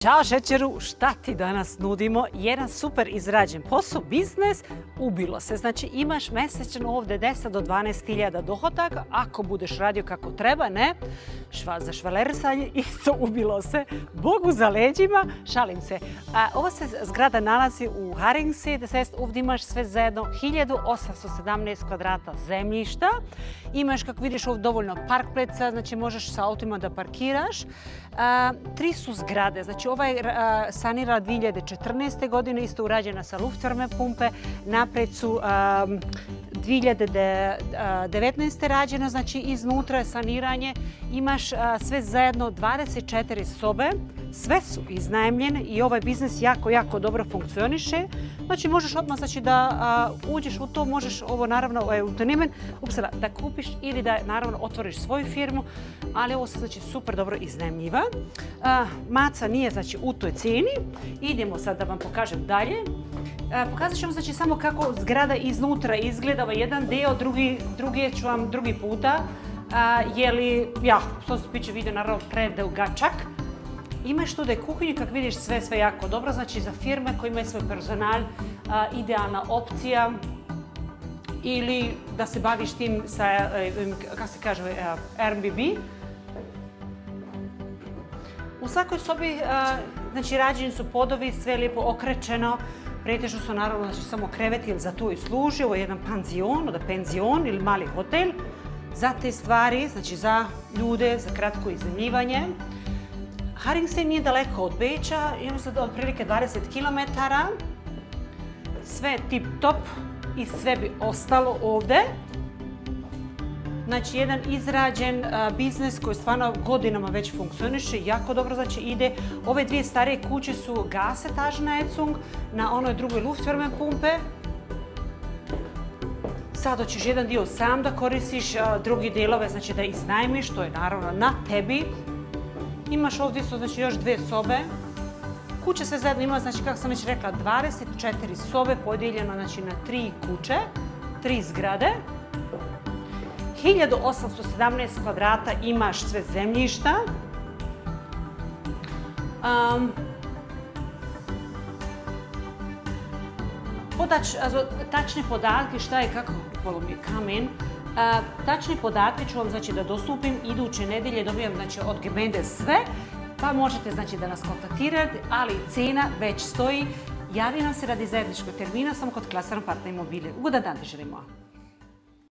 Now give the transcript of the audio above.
Ćao Šećeru, šta ti danas nudimo? Jedan super izrađen posao, biznis, ubilo se. Znači imaš mjesečno ovdje 10 do 12 hiljada dohodaka, ako budeš radio kako treba, ne? Za švalersanje isto ubilo se. Bogu za leđima, šalim se. Ova se zgrada nalazi u Haringse, ovdje imaš sve zajedno 1817 kvadrata zemljišta. Imaš, kako vidiš, ovdje dovoljno parkpleca, znači možeš sa autima da parkiraš. Tri su zgrade, znači ovaj sanira 2014. godine, isto urađena sa luftvarme pumpe, napred su 2019. rađeno, znači iznutra je saniranje. Imaš sve zajedno 24 sobe, sve su iznajmljene i ovaj biznis jako dobro funkcioniše. Znači možeš odmah da uđeš u to, možeš ovo naravno da kupiš ili da naravno otvoriš svoju firmu, ali ovo se znači super dobro iznajmljiva. Maca nije znači u toj cijeni. Idemo sad da vam pokažem dalje. Pokazat ću vam znači samo kako zgrada iznutra izgleda, jedan dio, drugi ću vam drugi puta. Što se tiče video naravno predugačak. Imaš tu da je kuhinju, kako vidiš, sve jako dobro, znači za firme koji imaju svoj personal, idealna opcija. Ili da se baviš tim sa, kako se kaže, Airbnb. U svakoj sobi, znači rađeni su podovi, sve lijepo okrečeno. Pretežno su naravno znači, samo kreveti, jer za to i služi. Ovo je jedan penzion ili mali hotel. Za te stvari, znači za ljude, za kratko iznajmljivanje. Haringse nije daleko od Beča, imamo sad otprilike 20 km. Sve je tip top i sve bi ostalo ovdje. Znači jedan izrađen biznis koji stvarno godinama već funkcioniše, jako dobro znači ide. Ove dvije starije kuće su Gasetažnheizung, na onoj drugoj luftvarme pumpe. Sad hoćeš jedan dio sam da koristiš, drugi dijelove znači da iznajmiš, to je naravno na tebi. Imaš ovdje su znači još dvije sobe. Kuće sve zajedno ima, znači kako sam već rekla, 24 sobe podijeljeno znači na 3 kuće, 3 zgrade. 1817 kvadrata imaš sve zemljišta. Tačne podatke šta je kako je kamen. Tačne podatke ću vam znači da dostupim iduće nedelje, dobijam znači od Gemende sve, pa možete znači da nas kontaktirate, ali cena već stoji. Javi nam se radi zajedničkog termina samo kod Klasaran Partner Immobilije. Ugodan dan ti želimo.